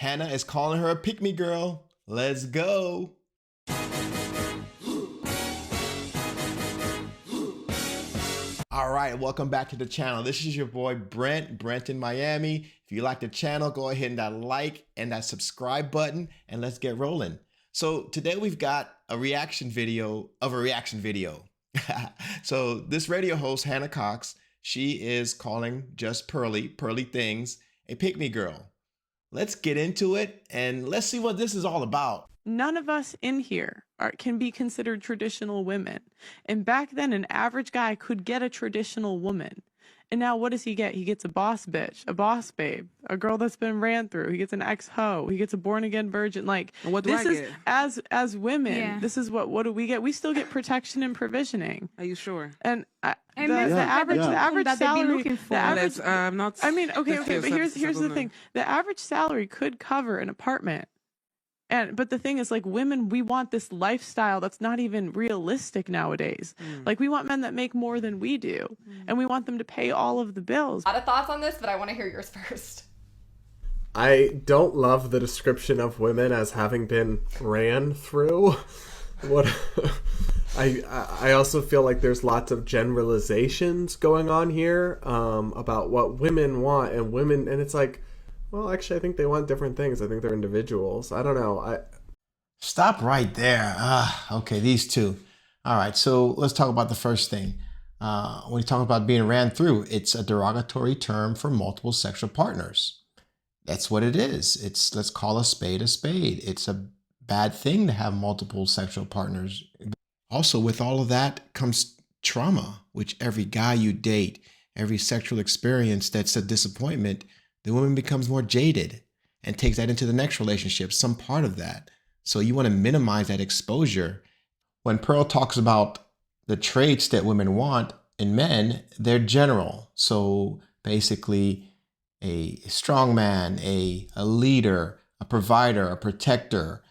Hannah is calling her a pick-me girl. Let's go. All right, welcome back to the channel. This is your boy Brent in Miami. If you like the channel, go ahead and that like and that subscribe button, and let's get rolling. So today we've got a reaction video of a reaction video. So this radio host, Hannah Cox, she is calling just Pearly Things a pick-me girl. Let's get into it and let's see what this is all about. None of us in here can be considered traditional women. And back then, an average guy could get a traditional woman. And now what does he get? He gets a boss bitch, a boss babe, a girl that's been ran through. He gets an ex-hoe. He gets a born-again virgin. Like, what do this I is, get? as women, Yeah. This is what do we get? We still get protection and provisioning. Are you sure? And the that's average that they'd be salary, looking for. the average, Let's, not. I mean, okay, let's but get here's the settled thing. The average salary could cover an apartment. But the thing is, like, women, we want this lifestyle that's not even realistic nowadays. Like, we want men that make more than we do, and we want them to pay all of the bills. A lot of thoughts on this, but I want to hear yours first. I don't love the description of women as having been ran through. What I also feel like there's lots of generalizations going on here about what women want and women, and it's like, well, actually, I think they want different things. I think they're individuals. I don't know. Stop right there. Okay, these two. All right, so let's talk about the first thing. When you talk about being ran through, it's a derogatory term for multiple sexual partners. That's what it is. Let's call a spade a spade. It's a bad thing to have multiple sexual partners. Also, with all of that comes trauma, which every guy you date, every sexual experience that's a disappointment, the woman becomes more jaded and takes that into the next relationship, some part of that. So you want to minimize that exposure. When Pearl talks about the traits that women want in men, they're general. So basically a strong man, a leader, a provider, a protector,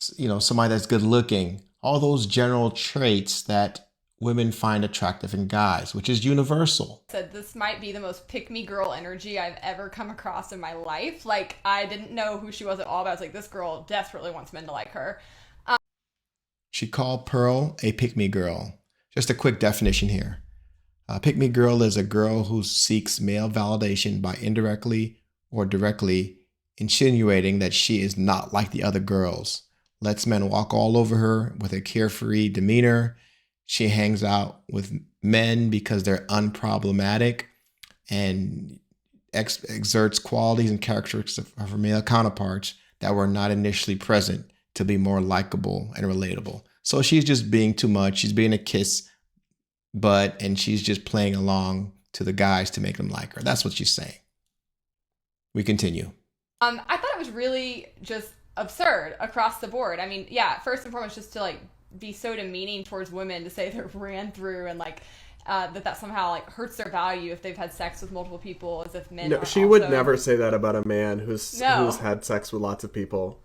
somebody that's good looking, all those general traits that women find attractive in guys, which is universal. Said this might be the most pick-me girl energy I've ever come across in my life. Like, I didn't know who she was at all, but I was like, this girl desperately wants men to like her. She called Pearl a pick-me girl. Just a quick definition here. A pick-me girl is a girl who seeks male validation by indirectly or directly insinuating that she is not like the other girls. Lets men walk all over her with a carefree demeanor. She hangs out with men because they're unproblematic and exerts qualities and characteristics of her male counterparts that were not initially present to be more likable and relatable. So she's just being too much. She's being a kiss butt, and she's just playing along to the guys to make them like her. That's what she's saying. We continue. I thought it was really just absurd across the board. I mean, yeah, first and foremost, just to be so demeaning towards women, to say they're ran through and that somehow hurts their value if they've had sex with multiple people, as if men. No, she would never say that about a man who's had sex with lots of people.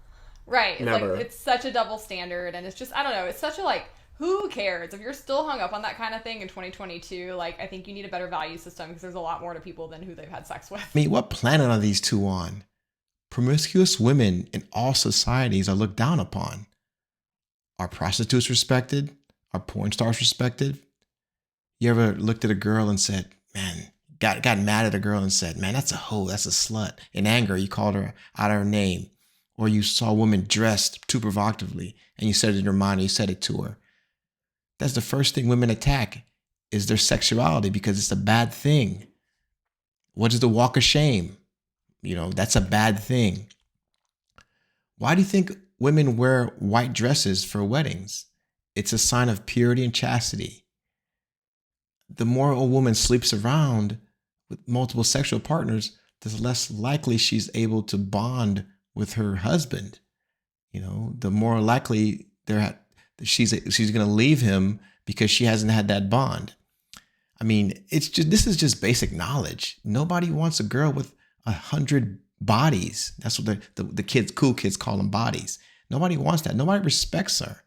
Right. It's never. it's such a double standard, and it's just, I don't know. It's such a who cares if you're still hung up on that kind of thing in 2022? I think you need a better value system, because there's a lot more to people than who they've had sex with. I mean, what planet are these two on? Promiscuous women in all societies are looked down upon. Are prostitutes respected? Are porn stars respected? You ever looked at a girl and said, man, got mad at a girl and said, man, that's a hoe, that's a slut. In anger, you called her out of her name. Or you saw a woman dressed too provocatively and you said it in your mind, and you said it to her. That's the first thing women attack, is their sexuality, because it's a bad thing. What is the walk of shame? That's a bad thing. Why do you think women wear white dresses for weddings? It's a sign of purity and chastity. The more a woman sleeps around with multiple sexual partners, the less likely she's able to bond with her husband. The more likely she's going to leave him because she hasn't had that bond. I mean, this is just basic knowledge. Nobody wants a girl with 100 bodies. That's what the cool kids call them, bodies. Nobody wants that. Nobody respects her.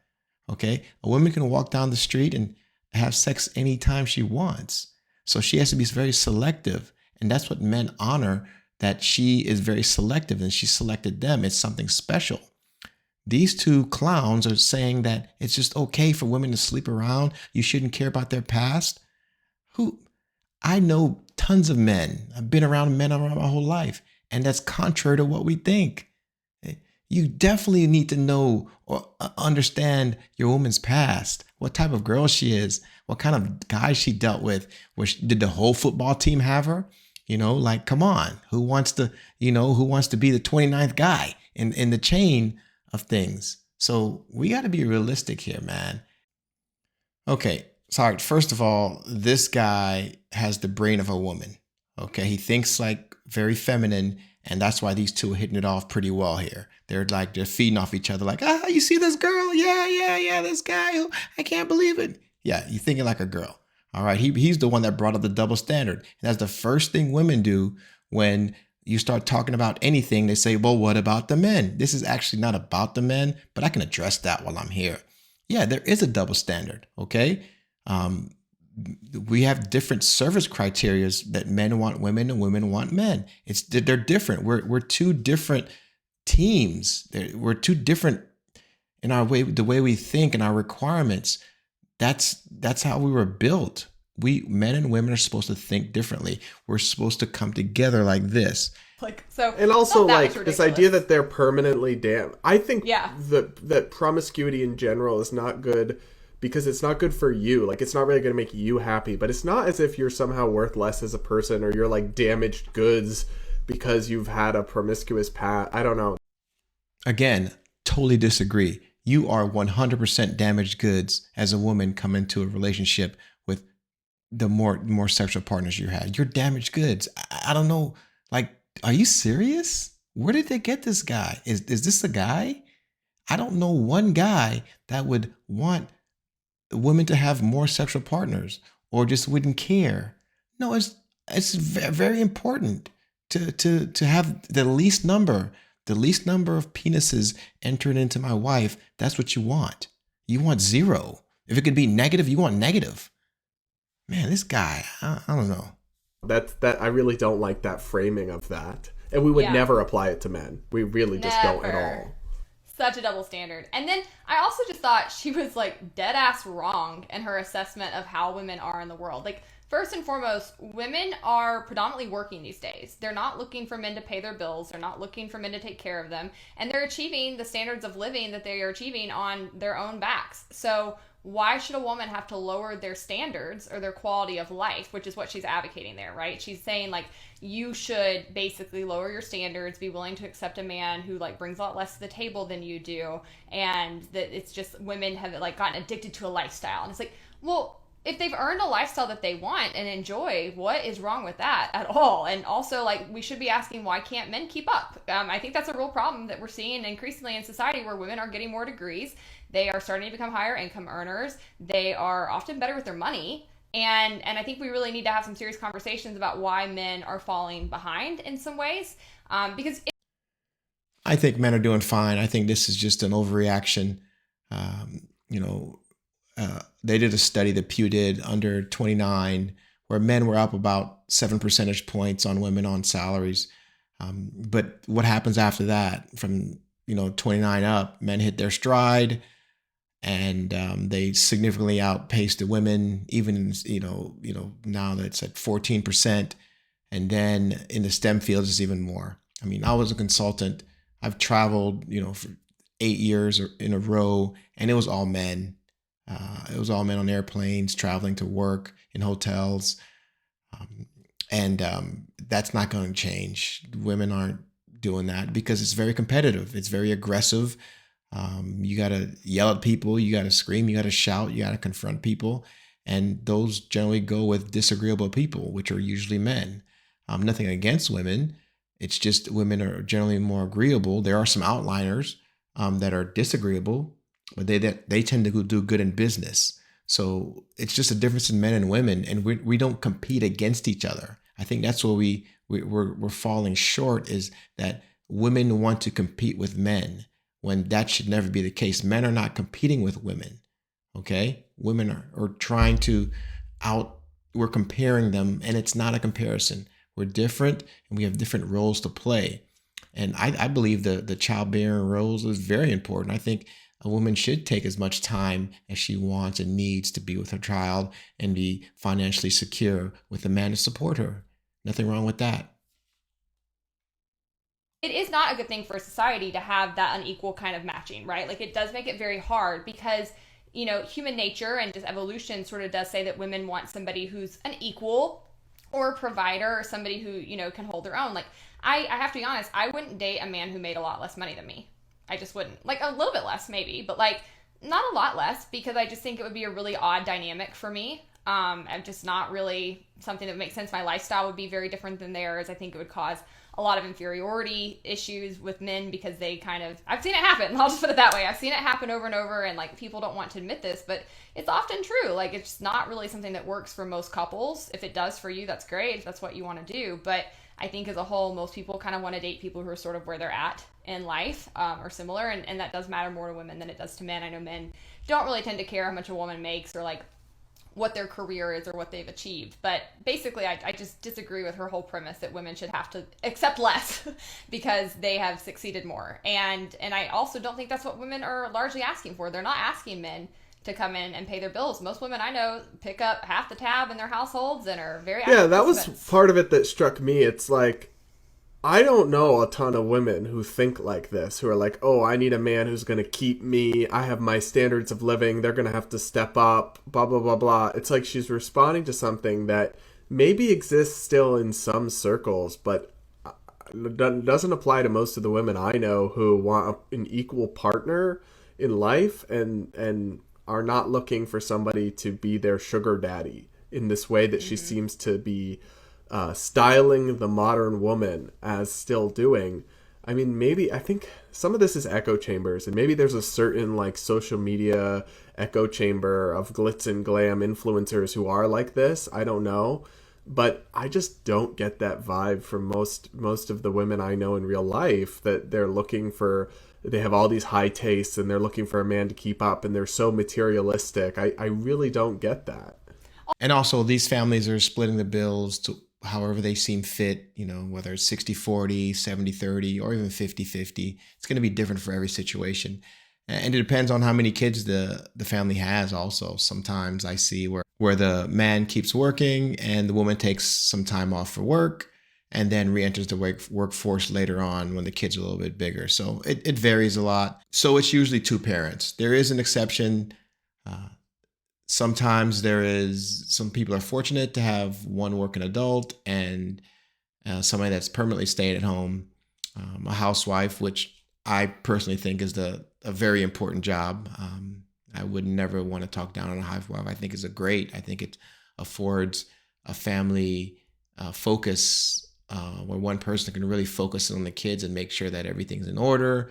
Okay. A woman can walk down the street and have sex anytime she wants. So she has to be very selective. And that's what men honor, that she is very selective and she selected them. It's something special. These two clowns are saying that it's just okay for women to sleep around. You shouldn't care about their past. Who? I know tons of men. I've been around men around my whole life, and that's contrary to what we think. You definitely need to know or understand your woman's past, what type of girl she is, what kind of guy she dealt with. Did the whole football team have her? Like, come on, who wants to be the 29th guy in the chain of things? So we got to be realistic here, man. Okay, sorry. First of all, this guy has the brain of a woman. Okay, he thinks like very feminine, and that's why these two are hitting it off pretty well here. They're feeding off each other, like, you see this girl? Yeah, this guy, I can't believe it. Yeah, you're thinking like a girl. All right, he's the one that brought up the double standard. And that's the first thing women do when you start talking about anything. They say, well, what about the men? This is actually not about the men, but I can address that while I'm here. Yeah, there is a double standard, okay? We have different service criteria that men want women and women want men. They're different. We're two different teams. We're two different in our way, the way we think and our requirements. That's how we were built. Men and women are supposed to think differently. We're supposed to come together like this. And also this idea that they're permanently damned. I think that promiscuity in general is not good because it's not good for you. Like, it's not really going to make you happy, but it's not as if you're somehow worth less as a person or you're like damaged goods because you've had a promiscuous past. I don't know. Again, totally disagree. You are 100% damaged goods as a woman come into a relationship with the more sexual partners you had. You're damaged goods. I don't know. Like, are you serious? Where did they get this guy? Is this a guy? I don't know one guy that would want women to have more sexual partners or just wouldn't care. No, it's very important to have the least number of penises entered into my wife. That's what you want. You want zero. If it could be negative, you want negative. Man, this guy, I don't know. That I really don't like that framing of that. And we would never apply it to men. We really just don't at all. Such a double standard. And then I also just thought she was like dead ass wrong in her assessment of how women are in the world. Like, first and foremost, women are predominantly working these days. They're not looking for men to pay their bills. They're not looking for men to take care of them. And they're achieving the standards of living that they are achieving on their own backs. So why should a woman have to lower their standards or their quality of life, which is what she's advocating there, right? She's saying, like, you should basically lower your standards, be willing to accept a man who, like, brings a lot less to the table than you do, and that it's just women have, like, gotten addicted to a lifestyle. And it's like, well, if they've earned a lifestyle that they want and enjoy, what is wrong with that at all? And also, like, we should be asking, why can't men keep up? I think that's a real problem that we're seeing increasingly in society, where women are getting more degrees. They are starting to become higher income earners. They are often better with their money. And I think we really need to have some serious conversations about why men are falling behind in some ways. Because I think men are doing fine. I think this is just an overreaction. They did a study that Pew did under 29, where men were up about 7 percentage points on women on salaries. But what happens after that, from 29 up, men hit their stride, and they significantly outpaced the women, even now that's at 14%. And then in the STEM fields, it's even more. I mean, I was a consultant. I've traveled, for 8 years in a row, and it was all men. It was all men on airplanes, traveling to work, in hotels. And that's not going to change. Women aren't doing that because it's very competitive. It's very aggressive. You got to yell at people. You got to scream. You got to shout. You got to confront people. And those generally go with disagreeable people, which are usually men. Nothing against women. It's just women are generally more agreeable. There are some outliers that are disagreeable, but they tend to do good in business. So it's just a difference in men and women, and we don't compete against each other. I think that's where we're falling short, is that women want to compete with men when that should never be the case. Men are not competing with women. Okay, women are trying to we're comparing them, and it's not a comparison. We're different and we have different roles to play. And I believe the childbearing roles is very important. I think a woman should take as much time as she wants and needs to be with her child and be financially secure with a man to support her. Nothing wrong with that. It is not a good thing for society to have that unequal kind of matching, right? Like it does make it very hard because, human nature and just evolution sort of does say that women want somebody who's an equal or a provider or somebody who, can hold their own. Like I have to be honest, I wouldn't date a man who made a lot less money than me. I just wouldn't. Like a little bit less maybe, but like not a lot less because I just think it would be a really odd dynamic for me. I'm just not really something that makes sense. My lifestyle would be very different than theirs. I think it would cause a lot of inferiority issues with men because they I've seen it happen. I'll just put it that way. I've seen it happen over and over, and like people don't want to admit this, but it's often true. Like it's not really something that works for most couples. If it does for you, that's great. If that's what you want to do. But I think as a whole, most people kind of want to date people who are sort of where they're at in life or similar. And that does matter more to women than it does to men. I know men don't really tend to care how much a woman makes or like what their career is or what they've achieved. But basically, I just disagree with her whole premise that women should have to accept less because they have succeeded more. And I also don't think that's what women are largely asking for. They're not asking men to come in and pay their bills. Most women I know pick up half the tab in their households and are very active. Yeah, that was part of it that struck me. It's like, I don't know a ton of women who think like this, who are like, oh, I need a man who's going to keep me. I have my standards of living. They're going to have to step up, blah, blah, blah, blah. It's like she's responding to something that maybe exists still in some circles, but doesn't apply to most of the women I know who want an equal partner in life and are not looking for somebody to be their sugar daddy in this way that she seems to be styling the modern woman as still doing. I mean, I think some of this is echo chambers, and maybe there's a certain like social media echo chamber of glitz and glam influencers who are like this. I don't know, but I just don't get that vibe from most of the women I know in real life, that they have all these high tastes and they're looking for a man to keep up and they're so materialistic. I really don't get that. And also, these families are splitting the bills to however they seem fit, whether it's 60-40, 70-30, or even 50-50. It's going to be different for every situation. And it depends on how many kids the family has also. Sometimes I see where the man keeps working and the woman takes some time off for work and then re-enters the workforce later on when the kids are a little bit bigger. So it varies a lot. So it's usually two parents. There is an exception. Sometimes some people are fortunate to have one working adult and somebody that's permanently staying at home, a housewife, which I personally think is a very important job. I would never want to talk down on a housewife. I think it's I think it affords a family focus where one person can really focus on the kids and make sure that everything's in order.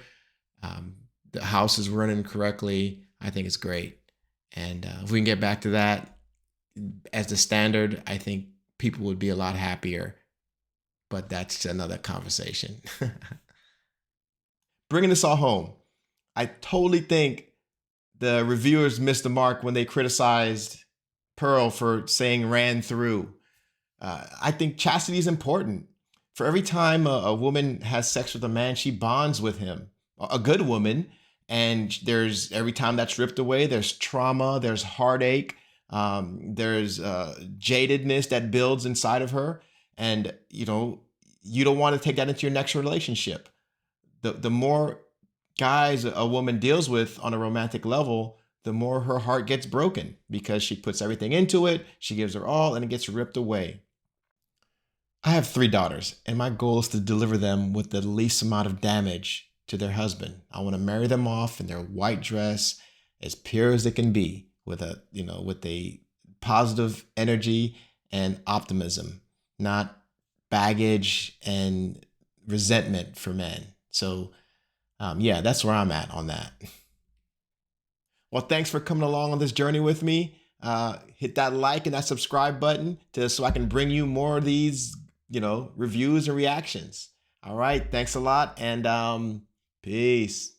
The house is running correctly. I think it's great. And if we can get back to that as the standard, I think people would be a lot happier. But that's another conversation. Bringing this all home, I totally think the reviewers missed the mark when they criticized Pearl for saying ran through. I think chastity is important. For every time a woman has sex with a man, she bonds with him. A good woman. And every time that's ripped away, there's trauma, there's heartache, there's jadedness that builds inside of her. And, you don't want to take that into your next relationship. The more guys a woman deals with on a romantic level, the more her heart gets broken because she puts everything into it. She gives her all and it gets ripped away. I have 3 daughters, and my goal is to deliver them with the least amount of damage to their husband. I want to marry them off in their white dress, as pure as it can be, with a positive energy and optimism, not baggage and resentment for men. So, that's where I'm at on that. Well, thanks for coming along on this journey with me. Hit that like and that subscribe button so I can bring you more of these, reviews and reactions. All right. Thanks a lot. And peace.